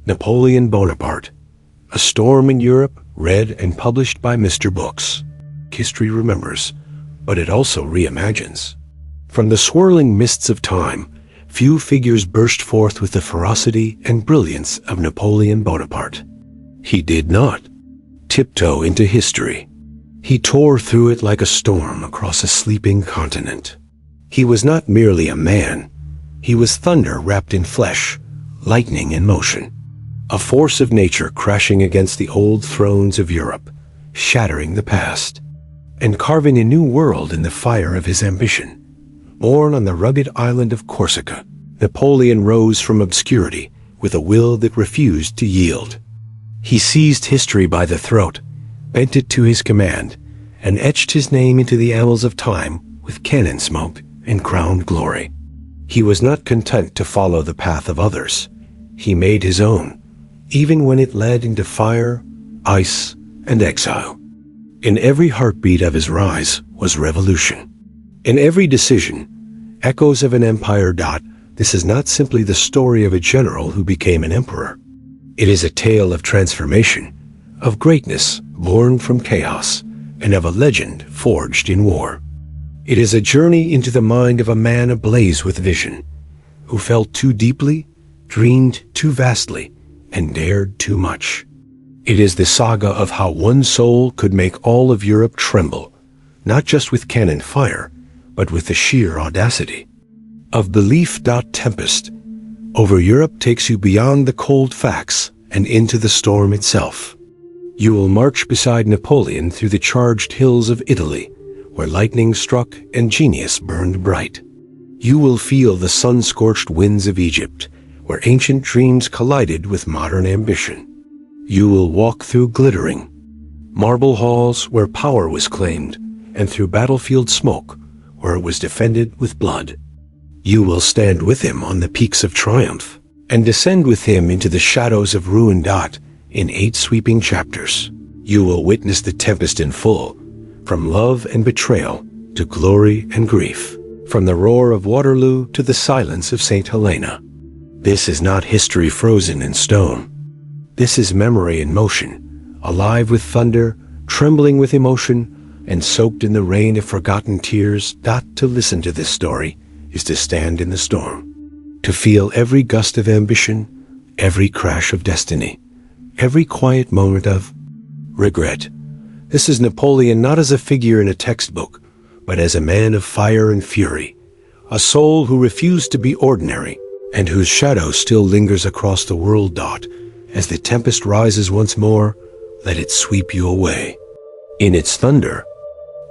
Napoleon Bonaparte. A Storm in Europe, read and published by Mr. Books. History remembers, but it also reimagines. From the swirling mists of time, few figures burst forth with the ferocity and brilliance of Napoleon Bonaparte. He did not tiptoe into history. He tore through it like a storm across a sleeping continent. He was not merely a man. He was thunder wrapped in flesh, lightning in motion. A force of nature crashing against the old thrones of Europe, shattering the past, and carving a new world in the fire of his ambition. Born on the rugged island of Corsica, Napoleon rose from obscurity with a will that refused to yield. He seized history by the throat, bent it to his command, and etched his name into the annals of time with cannon smoke and crowned glory. He was not content to follow the path of others. He made his own, even when it led into fire, ice, and exile. In every heartbeat of his rise was revolution. In every decision, echoes of an empire. This is not simply the story of a general who became an emperor. It is a tale of transformation, of greatness born from chaos, and of a legend forged in war. It is a journey into the mind of a man ablaze with vision, who felt too deeply, dreamed too vastly, and dared too much. It is the saga of how one soul could make all of Europe tremble, not just with cannon fire, but with the sheer audacity of belief. Tempest over Europe takes you beyond the cold facts and into the storm itself. You will march beside Napoleon through the charged hills of Italy, where lightning struck and genius burned bright. You will feel the sun-scorched winds of Egypt, where ancient dreams collided with modern ambition. You will walk through glittering marble halls where power was claimed, and through battlefield smoke where it was defended with blood. You will stand with him on the peaks of triumph, and descend with him into the shadows of ruin. In 8 sweeping chapters, you will witness the tempest in full, from love and betrayal to glory and grief, from the roar of Waterloo to the silence of St. Helena. This is not history frozen in stone. This is memory in motion, alive with thunder, trembling with emotion, and soaked in the rain of forgotten tears. To listen to this story is to stand in the storm, to feel every gust of ambition, every crash of destiny, every quiet moment of regret. This is Napoleon not as a figure in a textbook, but as a man of fire and fury, a soul who refused to be ordinary, and whose shadow still lingers across the world. As the tempest rises once more, let it sweep you away. In its thunder,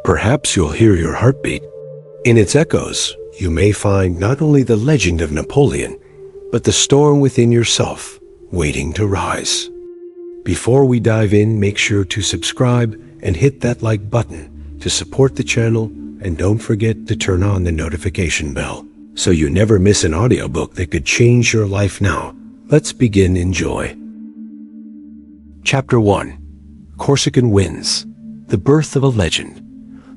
perhaps you'll hear your heartbeat. In its echoes, you may find not only the legend of Napoleon, but the storm within yourself, waiting to rise. Before we dive in, make sure to subscribe and hit that like button to support the channel, and don't forget to turn on the notification bell, so you never miss an audiobook that could change your life. Now, let's begin. Enjoy. Chapter 1. Corsican Winds. The Birth of a Legend.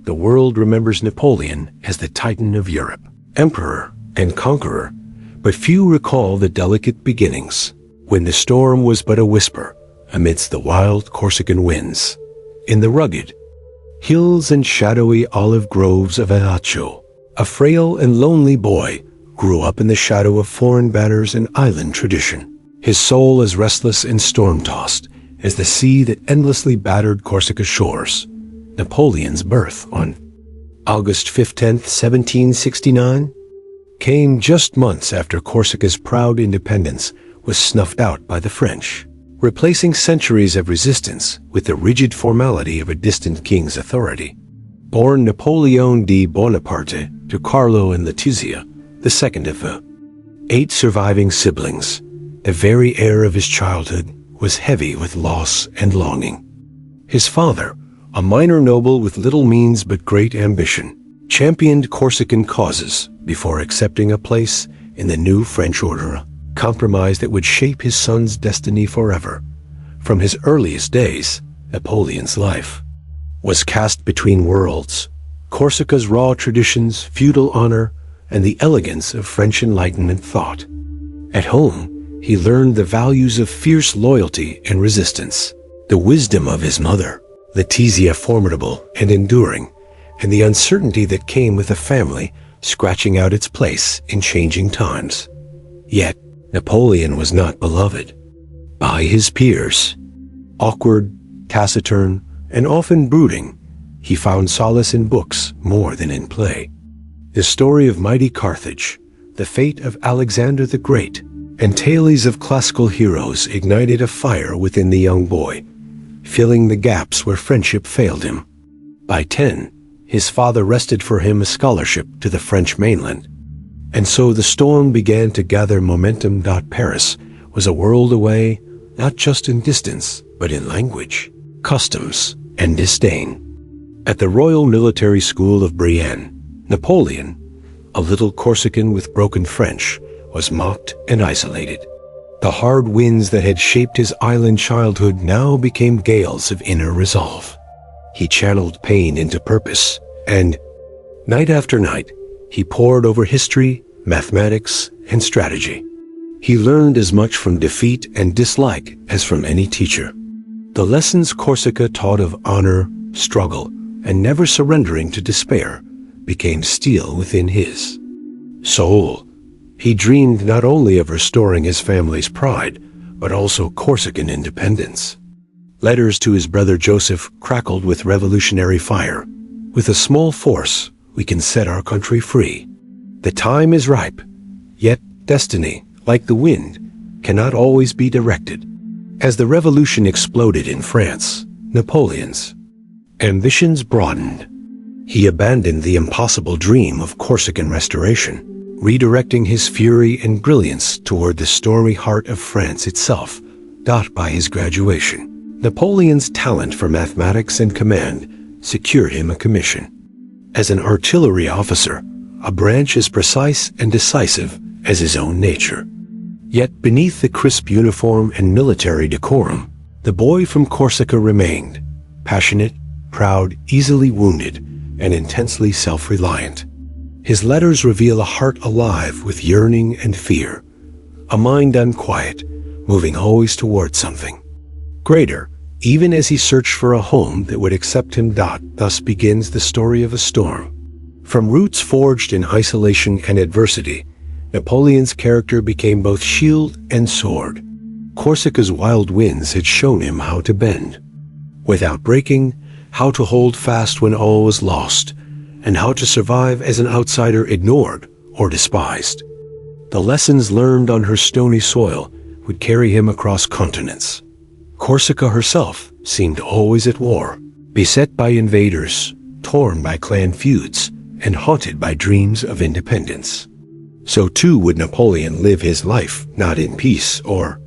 The world remembers Napoleon as the Titan of Europe, emperor and conqueror, but few recall the delicate beginnings, when the storm was but a whisper amidst the wild Corsican winds. In the rugged hills and shadowy olive groves of Ajaccio, a frail and lonely boy grew up in the shadow of foreign banners and island tradition, his soul as restless and storm-tossed as the sea that endlessly battered Corsica's shores. Napoleon's birth on August 15th, 1769, came just months after Corsica's proud independence was snuffed out by the French, replacing centuries of resistance with the rigid formality of a distant king's authority. Born Napoleon Bonaparte to Carlo and Letizia, the second of the 8 surviving siblings, the very air of his childhood was heavy with loss and longing. His father, a minor noble with little means but great ambition, championed Corsican causes before accepting a place in the new French order, a compromise that would shape his son's destiny forever. From his earliest days, Napoleon's life was cast between worlds: Corsica's raw traditions, feudal honor, and the elegance of French Enlightenment thought. At home, he learned the values of fierce loyalty and resistance, the wisdom of his mother, Letizia formidable and enduring, and the uncertainty that came with a family scratching out its place in changing times. Yet, Napoleon was not beloved by his peers. Awkward, taciturn, and often brooding, he found solace in books more than in play. The story of mighty Carthage, the fate of Alexander the Great, and tales of classical heroes ignited a fire within the young boy, filling the gaps where friendship failed him. By 10, his father wrested for him a scholarship to the French mainland, and so the storm began to gather momentum. Paris was a world away, not just in distance, but in language, customs, and disdain. At the Royal Military School of Brienne, Napoleon, a little Corsican with broken French, was mocked and isolated. The hard winds that had shaped his island childhood now became gales of inner resolve. He channeled pain into purpose, and, night after night, he pored over history, mathematics, and strategy. He learned as much from defeat and dislike as from any teacher. The lessons Corsica taught of honor, struggle, and never surrendering to despair became steel within his soul. He dreamed not only of restoring his family's pride, but also Corsican independence. Letters to his brother Joseph crackled with revolutionary fire. With a small force, we can set our country free. The time is ripe, yet destiny, like the wind, cannot always be directed. As the revolution exploded in France, Napoleon's ambitions broadened. He abandoned the impossible dream of Corsican restoration, redirecting his fury and brilliance toward the stormy heart of France itself. By his graduation, Napoleon's talent for mathematics and command secured him a commission. As an artillery officer, a branch as precise and decisive as his own nature. Yet beneath the crisp uniform and military decorum, the boy from Corsica remained, passionate, proud, easily wounded, and intensely self-reliant. His letters reveal a heart alive with yearning and fear, a mind unquiet, moving always toward something greater, even as he searched for a home that would accept him. Thus begins the story of a storm. From roots forged in isolation and adversity, Napoleon's character became both shield and sword. Corsica's wild winds had shown him how to bend without breaking, how to hold fast when all was lost, and how to survive as an outsider ignored or despised. The lessons learned on her stony soil would carry him across continents. Corsica herself seemed always at war, beset by invaders, torn by clan feuds, and haunted by dreams of independence. So too would Napoleon live his life, not in peace or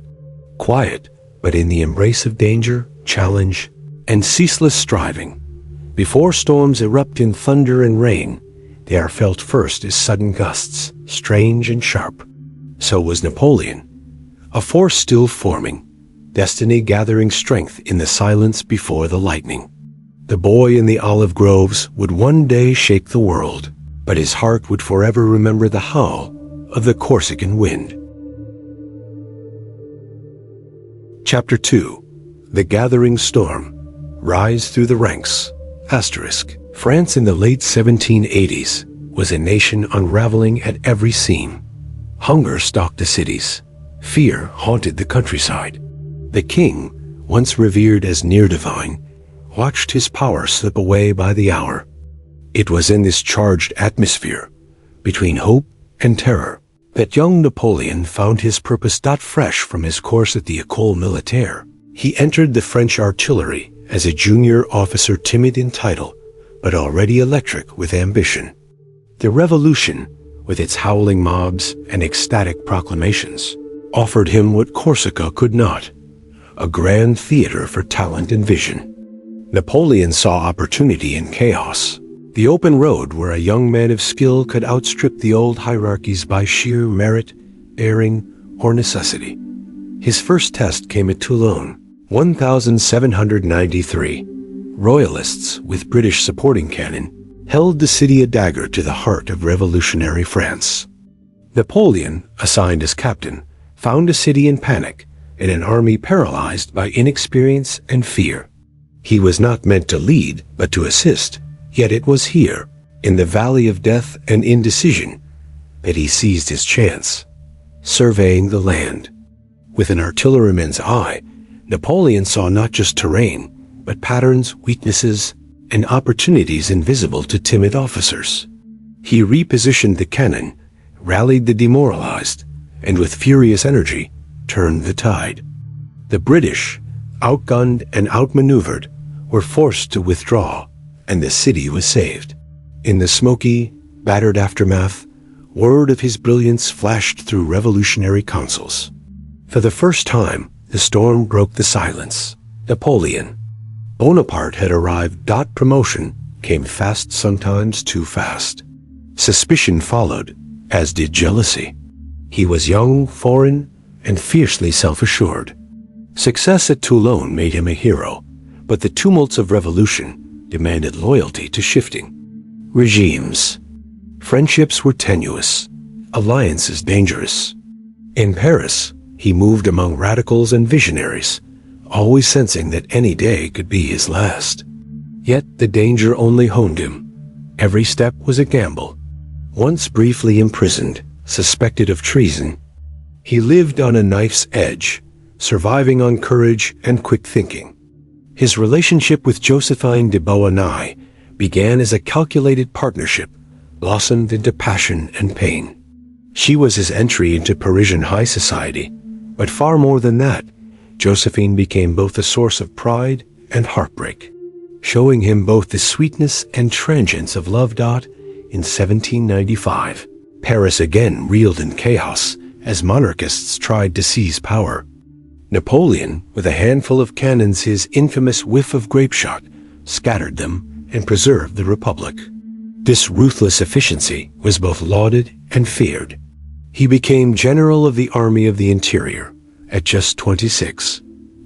quiet, but in the embrace of danger, challenge, and ceaseless striving. Before storms erupt in thunder and rain, they are felt first as sudden gusts, strange and sharp. So was Napoleon, a force still forming, destiny gathering strength in the silence before the lightning. The boy in the olive groves would one day shake the world, but his heart would forever remember the howl of the Corsican wind. Chapter 2. The Gathering Storm. Rise through the ranks. France in the late 1780s was a nation unraveling at every seam. Hunger stalked the cities. Fear haunted the countryside. The king, once revered as near divine, watched his power slip away by the hour. It was in this charged atmosphere, between hope and terror, that young Napoleon found his purpose. Fresh from his course at the École Militaire, he entered the French artillery as a junior officer, timid in title, but already electric with ambition. The revolution, with its howling mobs and ecstatic proclamations, offered him what Corsica could not, a grand theater for talent and vision. Napoleon saw opportunity in chaos, the open road where a young man of skill could outstrip the old hierarchies by sheer merit, daring, or necessity. His first test came at Toulon, 1793. Royalists, with British supporting cannon, held the city a dagger to the heart of revolutionary France. Napoleon, assigned as captain, found a city in panic and an army paralyzed by inexperience and fear. He was not meant to lead, but to assist, yet it was here, in the valley of death and indecision, that he seized his chance, surveying the land. With an artilleryman's eye, Napoleon saw not just terrain, but patterns, weaknesses, and opportunities invisible to timid officers. He repositioned the cannon, rallied the demoralized, and with furious energy, turned the tide. The British, outgunned and outmaneuvered, were forced to withdraw, and the city was saved. In the smoky, battered aftermath, word of his brilliance flashed through revolutionary councils. For the first time, the storm broke the silence. Napoleon Bonaparte had arrived. Promotion came fast, sometimes too fast. Suspicion followed, as did jealousy. He was young, foreign, and fiercely self-assured. Success at Toulon made him a hero, but the tumults of revolution demanded loyalty to shifting regimes. Friendships were tenuous, alliances dangerous. In Paris, he moved among radicals and visionaries, always sensing that any day could be his last. Yet the danger only honed him. Every step was a gamble. Once briefly imprisoned, suspected of treason, he lived on a knife's edge, surviving on courage and quick thinking. His relationship with Josephine de Beauharnais began as a calculated partnership, blossomed into passion and pain. She was his entry into Parisian high society, but far more than that, Josephine became both a source of pride and heartbreak, showing him both the sweetness and transience of love. In 1795, Paris again reeled in chaos as monarchists tried to seize power. Napoleon, with a handful of cannons, his infamous whiff of grapeshot, scattered them and preserved the Republic. This ruthless efficiency was both lauded and feared. He became General of the Army of the Interior at just 26.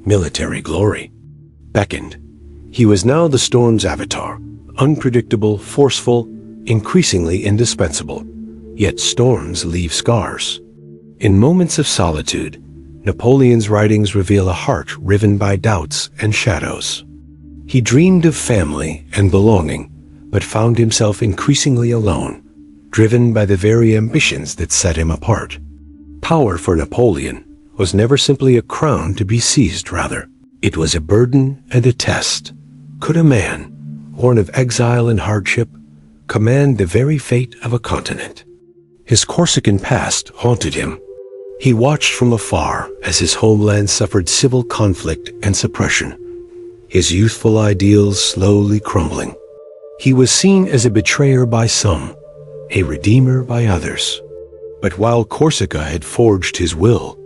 Military glory beckoned. He was now the storm's avatar, unpredictable, forceful, increasingly indispensable. Yet storms leave scars. In moments of solitude, Napoleon's writings reveal a heart riven by doubts and shadows. He dreamed of family and belonging, but found himself increasingly alone, driven by the very ambitions that set him apart. Power for Napoleon was never simply a crown to be seized, rather. It was a burden and a test. Could a man, born of exile and hardship, command the very fate of a continent? His Corsican past haunted him. He watched from afar as his homeland suffered civil conflict and suppression, his youthful ideals slowly crumbling. He was seen as a betrayer by some, a redeemer by others. But while Corsica had forged his will,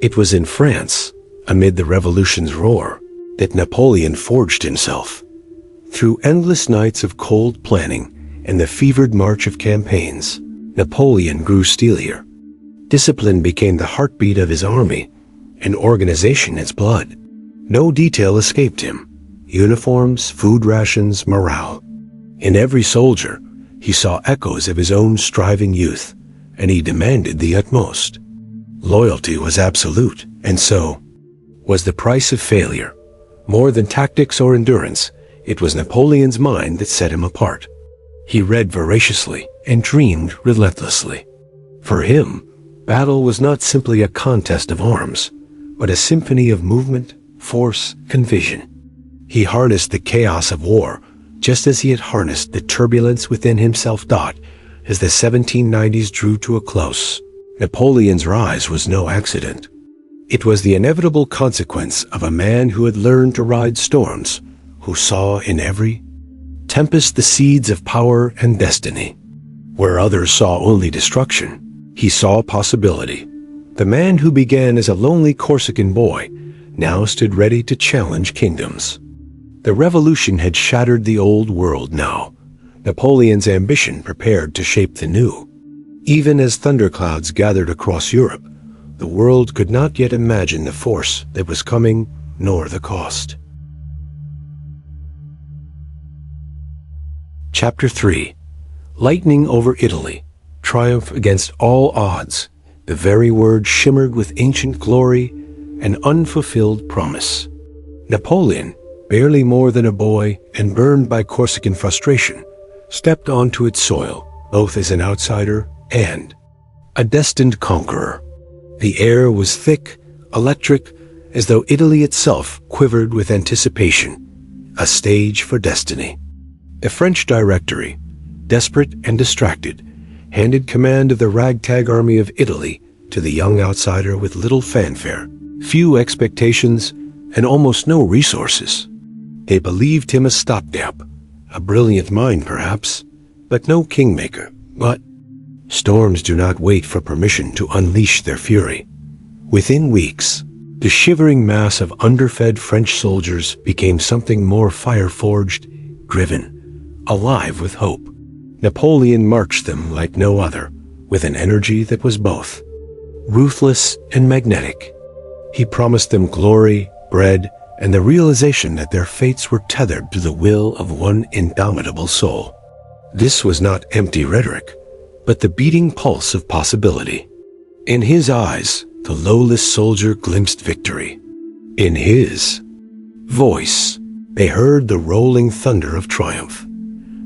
it was in France, amid the revolution's roar, that Napoleon forged himself. Through endless nights of cold planning and the fevered march of campaigns, Napoleon grew steelier. Discipline became the heartbeat of his army, and organization its blood. No detail escaped him. Uniforms, food rations, morale. In every soldier, he saw echoes of his own striving youth, and he demanded the utmost. Loyalty was absolute, and so was the price of failure. More than tactics or endurance, it was Napoleon's mind that set him apart. He read voraciously and dreamed relentlessly. For him, battle was not simply a contest of arms, but a symphony of movement, force, and vision. He harnessed the chaos of war, just as he had harnessed the turbulence within himself. As the 1790s drew to a close, Napoleon's rise was no accident. It was the inevitable consequence of a man who had learned to ride storms, who saw in every tempest the seeds of power and destiny. Where others saw only destruction, he saw possibility. The man who began as a lonely Corsican boy now stood ready to challenge kingdoms. The revolution had shattered the old world now. Napoleon's ambition prepared to shape the new. Even as thunderclouds gathered across Europe, the world could not yet imagine the force that was coming, nor the cost. Chapter 3. Lightning over Italy. Triumph against all odds. The very word shimmered with ancient glory and unfulfilled promise. Napoleon, barely more than a boy and burned by Corsican frustration, stepped onto its soil, both as an outsider and a destined conqueror. The air was thick, electric, as though Italy itself quivered with anticipation, a stage for destiny. The French Directory, desperate and distracted, handed command of the ragtag army of Italy to the young outsider with little fanfare, few expectations, and almost no resources. They believed him a stopgap, a brilliant mind perhaps, but no kingmaker. But storms do not wait for permission to unleash their fury. Within weeks, the shivering mass of underfed French soldiers became something more fire-forged, driven, alive with hope. Napoleon marched them like no other, with an energy that was both ruthless and magnetic. He promised them glory, bread, and the realization that their fates were tethered to the will of one indomitable soul. This was not empty rhetoric, but the beating pulse of possibility. In his eyes, the lowless soldier glimpsed victory. In his voice, they heard the rolling thunder of triumph.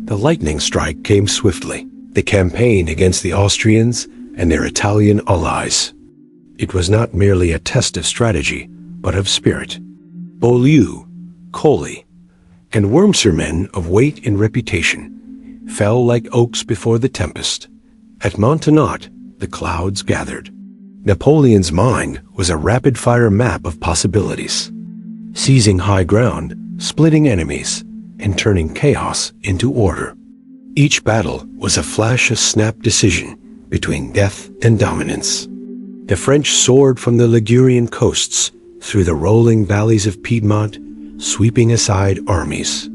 The lightning strike came swiftly, the campaign against the Austrians and their Italian allies. It was not merely a test of strategy, but of spirit. Beaulieu, Coley, and Wormser, men of weight and reputation, fell like oaks before the tempest. At Montenotte, the clouds gathered. Napoleon's mind was a rapid-fire map of possibilities, seizing high ground, splitting enemies, and turning chaos into order. Each battle was a flash-of-snap decision between death and dominance. The French soared from the Ligurian coasts through the rolling valleys of Piedmont, sweeping aside armies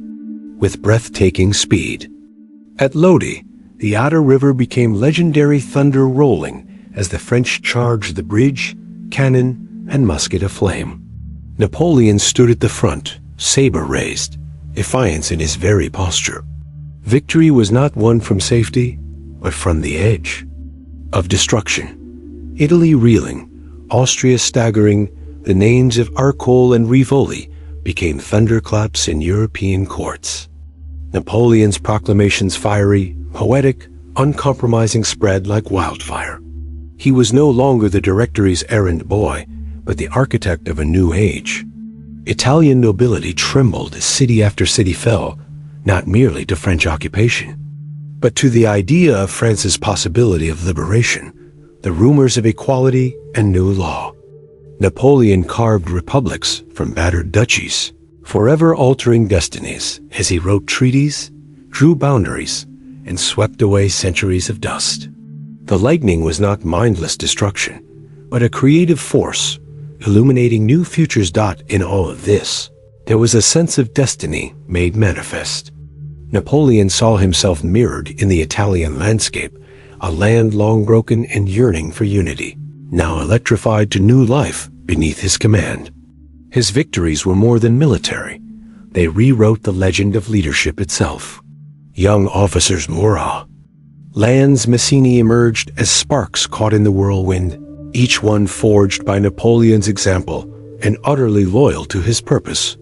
with breathtaking speed. At Lodi, the Adda River became legendary thunder rolling as the French charged the bridge, cannon, and musket aflame. Napoleon stood at the front, saber raised, defiance in his very posture. Victory was not won from safety, but from the edge of destruction. Italy reeling, Austria staggering, the names of Arcole and Rivoli became thunderclaps in European courts. Napoleon's proclamations fiery, poetic, uncompromising spread like wildfire. He was no longer the Directory's errand boy, but the architect of a new age. Italian nobility trembled as city after city fell, not merely to French occupation, but to the idea of France's possibility of liberation, the rumors of equality and new law. Napoleon carved republics from battered duchies, forever altering destinies as he wrote treaties, drew boundaries, and swept away centuries of dust. The lightning was not mindless destruction, but a creative force, illuminating new futures. In all of this, there was a sense of destiny made manifest. Napoleon saw himself mirrored in the Italian landscape, a land long broken and yearning for unity, now electrified to new life beneath his command. His victories were more than military. They rewrote the legend of leadership itself. Young officers Murat, Lannes, Mazzini emerged as sparks caught in the whirlwind, each one forged by Napoleon's example and utterly loyal to his purpose.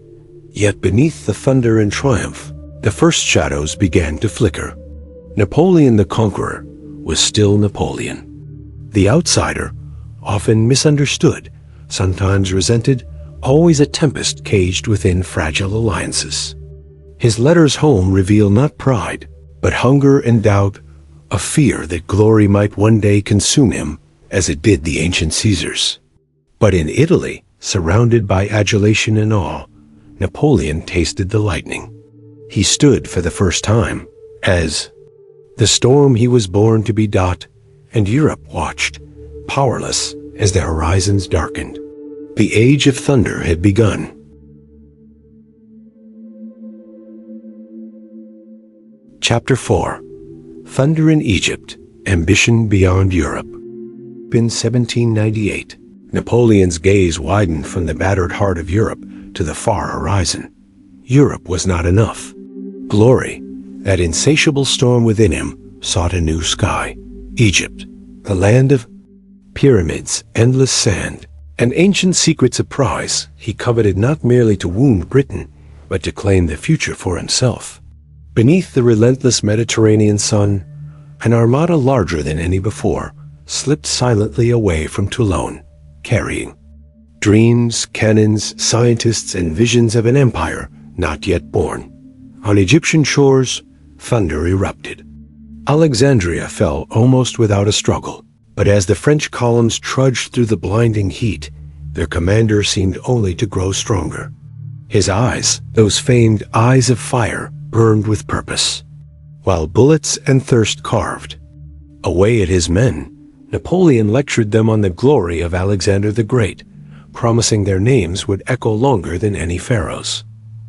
Yet beneath the thunder and triumph, the first shadows began to flicker. Napoleon the Conqueror was still Napoleon. The outsider, often misunderstood, sometimes resented, always a tempest caged within fragile alliances. His letters home reveal not pride, but hunger and doubt, a fear that glory might one day consume him, as it did the ancient Caesars. But in Italy, surrounded by adulation and awe, Napoleon tasted the lightning. He stood for the first time as the storm he was born to be. And Europe watched, powerless as the horizons darkened. The age of thunder had begun. Chapter 4. Thunder in Egypt, Ambition Beyond Europe. In 1798, Napoleon's gaze widened from the battered heart of Europe to the far horizon. Europe was not enough. Glory, that insatiable storm within him, sought a new sky. Egypt, the land of pyramids, endless sand, and ancient secrets a prize, he coveted not merely to wound Britain, but to claim the future for himself. Beneath the relentless Mediterranean sun, an armada larger than any before slipped silently away from Toulon, carrying dreams, cannons, scientists, and visions of an empire not yet born. On Egyptian shores, thunder erupted. Alexandria fell almost without a struggle, but as the French columns trudged through the blinding heat, their commander seemed only to grow stronger. His eyes, those famed eyes of fire, burned with purpose, while bullets and thirst carved away at his men. Napoleon lectured them on the glory of Alexander the Great, promising their names would echo longer than any pharaoh's.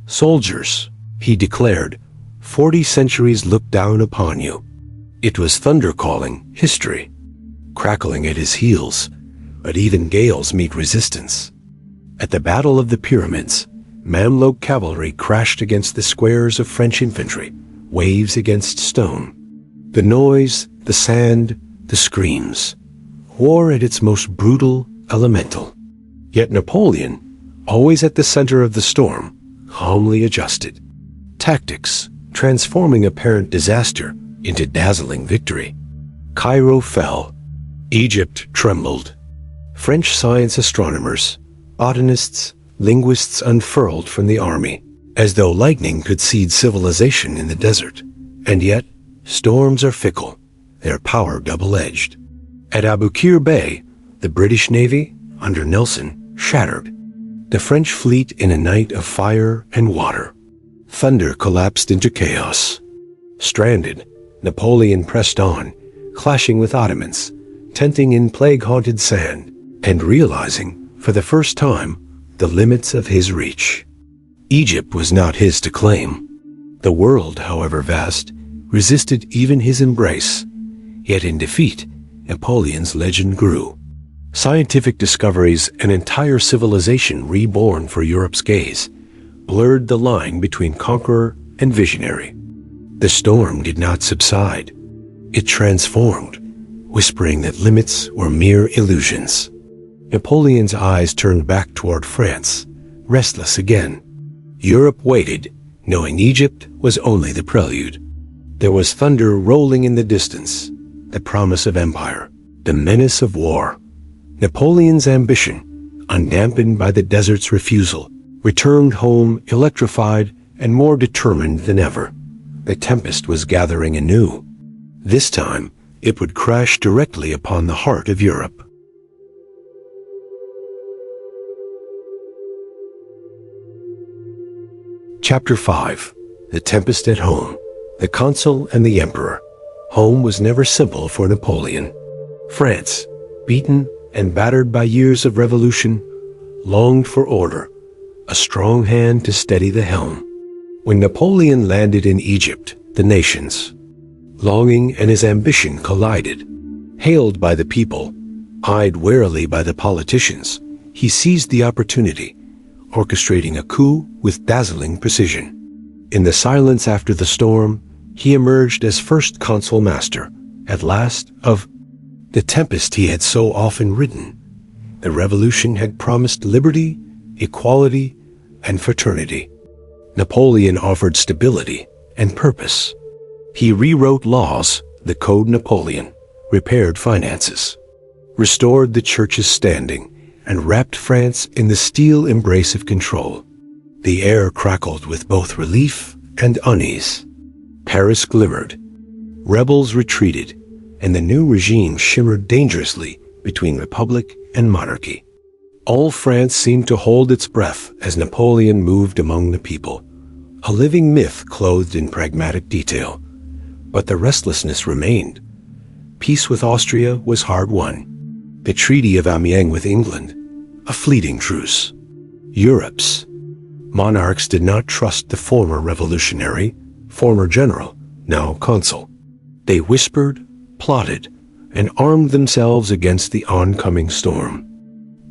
"Soldiers," he declared, 40 centuries look down upon you." It was thunder calling, history crackling at his heels, but even gales meet resistance. At the Battle of the Pyramids, Mamluk cavalry crashed against the squares of French infantry, waves against stone. The noise, the sand, the screams. War at its most brutal, elemental. Yet Napoleon, always at the center of the storm, calmly adjusted. Tactics, transforming apparent disaster into dazzling victory. Cairo fell. Egypt trembled. French science astronomers, botanists, linguists unfurled from the army, as though lightning could seed civilization in the desert. And yet, storms are fickle, their power double-edged. At Aboukir Bay, the British Navy, under Nelson, shattered. The French fleet in a night of fire and water. Thunder collapsed into chaos. Stranded, Napoleon pressed on, clashing with Ottomans, tenting in plague-haunted sand, and realizing, for the first time, the limits of his reach. Egypt was not his to claim. The world, however vast, resisted even his embrace. Yet in defeat, Napoleon's legend grew. Scientific discoveries, an entire civilization reborn for Europe's gaze, blurred the line between conqueror and visionary. The storm did not subside. It transformed, whispering that limits were mere illusions. Napoleon's eyes turned back toward France, restless again. Europe waited, knowing Egypt was only the prelude. There was thunder rolling in the distance, the promise of empire, the menace of war. Napoleon's ambition, undampened by the desert's refusal, returned home electrified and more determined than ever. The tempest was gathering anew. This time, it would crash directly upon the heart of Europe. Chapter 5. The Tempest at Home. The Consul and the Emperor. Home was never simple for Napoleon. France, beaten and battered by years of revolution, longed for order, a strong hand to steady the helm. When Napoleon landed in Egypt, the nations, longing and his ambition collided. Hailed by the people, eyed warily by the politicians, he seized the opportunity, orchestrating a coup with dazzling precision. In the silence after the storm, he emerged as first consul master, at last, of the tempest he had so often ridden. The revolution had promised liberty, equality, and fraternity. Napoleon offered stability and purpose. He rewrote laws, the Code Napoleon, repaired finances, restored the church's standing, and wrapped France in the steel embrace of control. The air crackled with both relief and unease. Paris glimmered. Rebels retreated, and the new regime shimmered dangerously between republic and monarchy. All France seemed to hold its breath as Napoleon moved among the people, a living myth clothed in pragmatic detail. But the restlessness remained. Peace with Austria was hard won. The Treaty of Amiens with England, a fleeting truce. Europe's monarchs did not trust the former revolutionary, former general, now consul. They whispered, plotted, and armed themselves against the oncoming storm.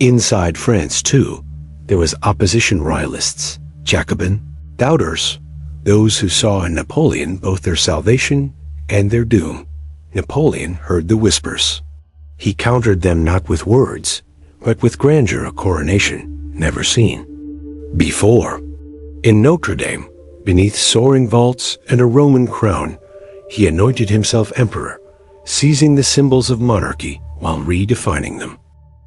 Inside France, too, there was opposition royalists, Jacobin, doubters, those who saw in Napoleon both their salvation and their doom. Napoleon heard the whispers. He countered them not with words, but with grandeur, a coronation never seen before. In Notre Dame, beneath soaring vaults and a Roman crown, he anointed himself emperor, seizing the symbols of monarchy while redefining them.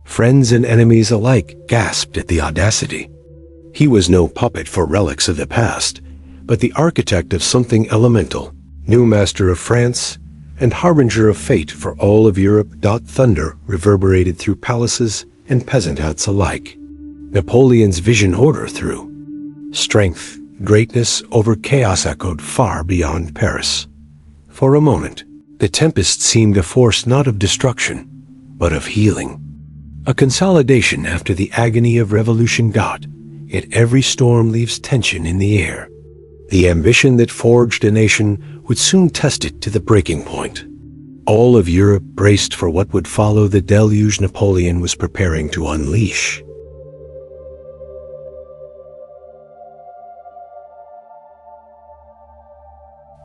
Friends and enemies alike gasped at the audacity. He was no puppet for relics of the past, but the architect of something elemental, new master of France, and harbinger of fate for all of Europe. Thunder reverberated through palaces and peasant huts alike. Napoleon's vision order through. Strength, greatness over chaos echoed far beyond Paris. For a moment, the tempest seemed a force not of destruction, but of healing. A consolidation after the agony of revolution. Yet every storm leaves tension in the air. The ambition that forged a nation would soon test it to the breaking point. All of Europe braced for what would follow the deluge Napoleon was preparing to unleash.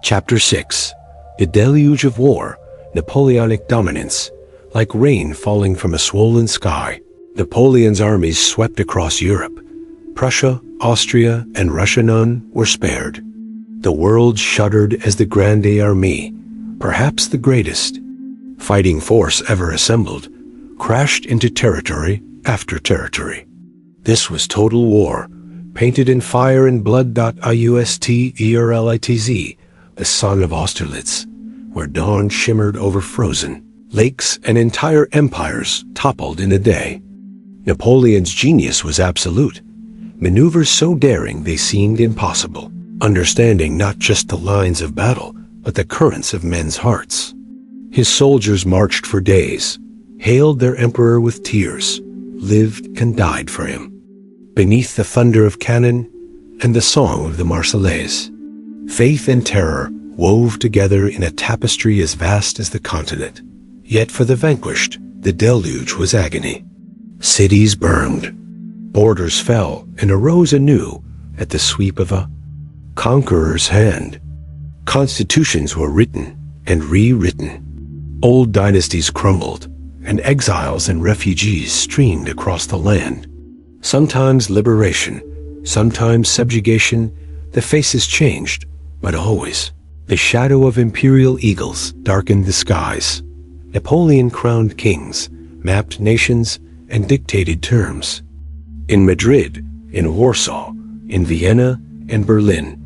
Chapter 6. The Deluge of War, Napoleonic Dominance. Like rain falling from a swollen sky, Napoleon's armies swept across Europe. Prussia, Austria, and Russia, none were spared. The world shuddered as the Grande Armée, perhaps the greatest fighting force ever assembled, crashed into territory after territory. This was total war, painted in fire and blood. Austerlitz, the son of Austerlitz, where dawn shimmered over frozen lakes and entire empires toppled in a day. Napoleon's genius was absolute. Maneuvers so daring they seemed impossible, understanding not just the lines of battle, but the currents of men's hearts. His soldiers marched for days, hailed their emperor with tears, lived and died for him. Beneath the thunder of cannon and the song of the Marseillaise, faith and terror wove together in a tapestry as vast as the continent. Yet for the vanquished, the deluge was agony. Cities burned, borders fell and arose anew at the sweep of a conqueror's hand. Constitutions were written and rewritten. Old dynasties crumbled, and exiles and refugees streamed across the land. Sometimes liberation, sometimes subjugation. The faces changed, but always the shadow of imperial eagles darkened the skies. Napoleon crowned kings, mapped nations, and dictated terms. In Madrid, in Warsaw, in Vienna, and Berlin,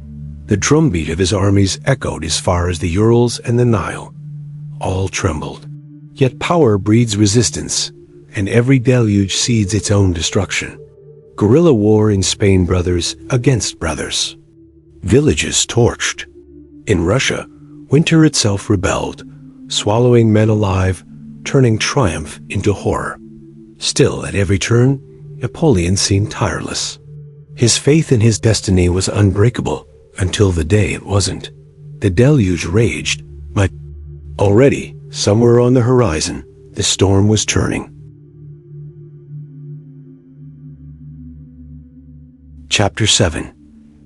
the drumbeat of his armies echoed as far as the Urals and the Nile. All trembled. Yet power breeds resistance, and every deluge seeds its own destruction. Guerrilla war in Spain, brothers against brothers. Villages torched. In Russia, winter itself rebelled, swallowing men alive, turning triumph into horror. Still, at every turn, Napoleon seemed tireless. His faith in his destiny was unbreakable until the day it wasn't. The deluge raged, but already, somewhere on the horizon, the storm was turning. Chapter 7.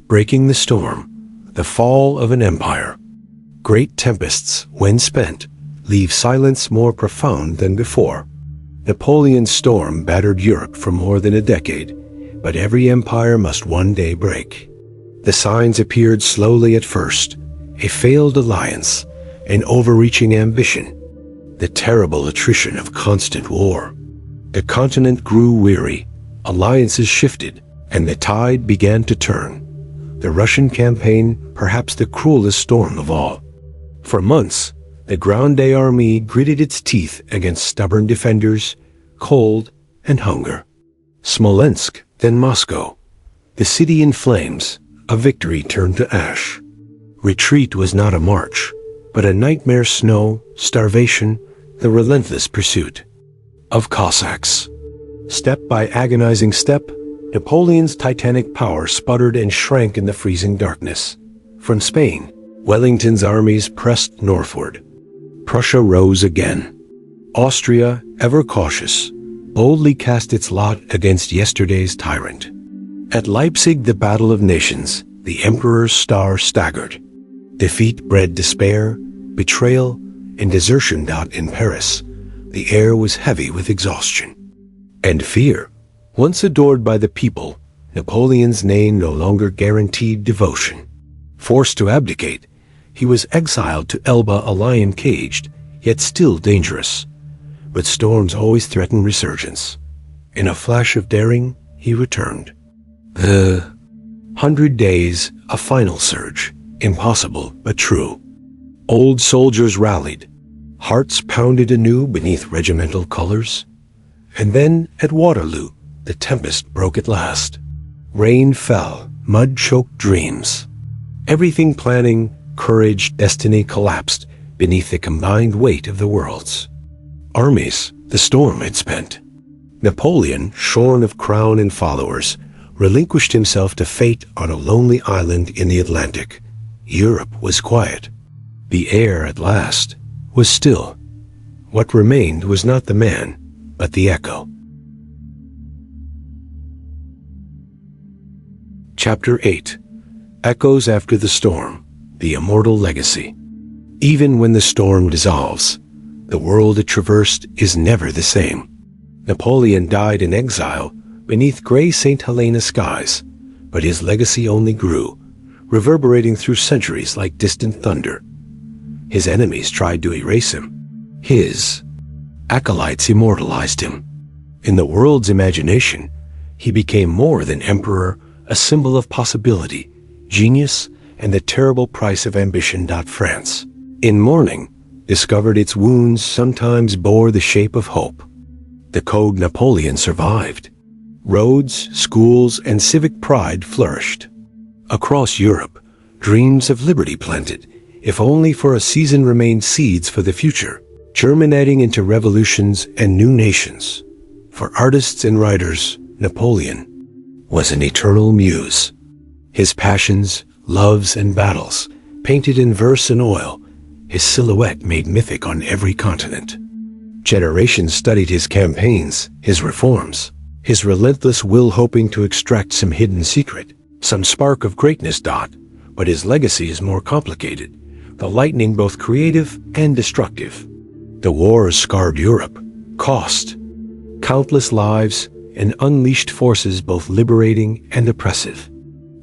Breaking the Storm. The Fall of an Empire. Great tempests, when spent, leave silence more profound than before. Napoleon's storm battered Europe for more than a decade, but every empire must one day break. The signs appeared slowly at first: a failed alliance, an overreaching ambition, the terrible attrition of constant war. The continent grew weary, alliances shifted, and the tide began to turn. The Russian campaign, perhaps the cruelest storm of all. For months, the Grande Armée gritted its teeth against stubborn defenders, cold, and hunger. Smolensk, then Moscow. The city in flames, a victory turned to ash. Retreat was not a march, but a nightmare: snow, starvation, the relentless pursuit of Cossacks. Step by agonizing step, Napoleon's titanic power sputtered and shrank in the freezing darkness. From Spain, Wellington's armies pressed northward. Prussia rose again. Austria, ever cautious, boldly cast its lot against yesterday's tyrant. At Leipzig, the battle of nations, the emperor's star staggered. Defeat bred despair, betrayal, and desertion. In Paris, the air was heavy with exhaustion. And fear. Once adored by the people, Napoleon's name no longer guaranteed devotion. Forced to abdicate, he was exiled to Elba, a lion caged, yet still dangerous. But storms always threaten resurgence. In a flash of daring, he returned. The 100 days, a final surge, impossible but true. Old soldiers rallied, hearts pounded anew beneath regimental colors. And then, at Waterloo, the tempest broke at last. Rain fell, mud-choked dreams. Everything planning, courage, destiny collapsed beneath the combined weight of the worlds. Armies, the storm had spent. Napoleon, shorn of crown and followers, relinquished himself to fate on a lonely island in the Atlantic. Europe was quiet. The air, at last, was still. What remained was not the man, but the echo. Chapter 8. Echoes After the Storm, the Immortal Legacy. Even when the storm dissolves, the world it traversed is never the same. Napoleon died in exile beneath gray St. Helena skies, but his legacy only grew, reverberating through centuries like distant thunder. His enemies tried to erase him. His acolytes immortalized him. In the world's imagination, he became more than emperor, a symbol of possibility, genius, and the terrible price of ambition. France, in mourning, discovered its wounds sometimes bore the shape of hope. The Code Napoleon survived. Roads, schools, and civic pride flourished. Across Europe, dreams of liberty planted, if only for a season, remained seeds for the future, germinating into revolutions and new nations. For artists and writers, Napoleon was an eternal muse. His passions, loves, and battles, painted in verse and oil, his silhouette made mythic on every continent. Generations studied his campaigns, his reforms, his relentless will, hoping to extract some hidden secret, some spark of greatness. But his legacy is more complicated, the lightning both creative and destructive. The wars scarred Europe, cost countless lives, and unleashed forces both liberating and oppressive.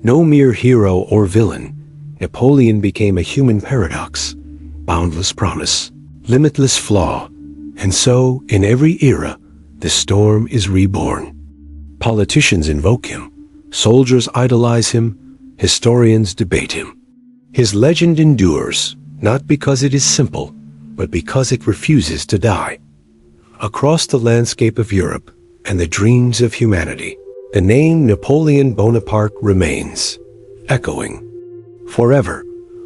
No mere hero or villain, Napoleon became a human paradox, boundless promise, limitless flaw. And so, in every era, the storm is reborn. Politicians invoke him, soldiers idolize him, historians debate him. His legend endures, not because it is simple, but because it refuses to die. Across the landscape of Europe and the dreams of humanity, the name Napoleon Bonaparte remains, echoing forever,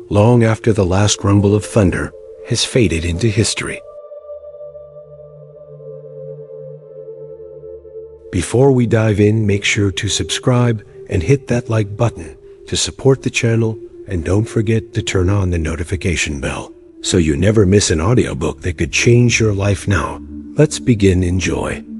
long after the last rumble of thunder has faded into history. Before we dive in, make sure to subscribe and hit that like button to support the channel, and don't forget to turn on the notification bell so you never miss an audiobook that could change your life. Now, let's begin. Enjoy.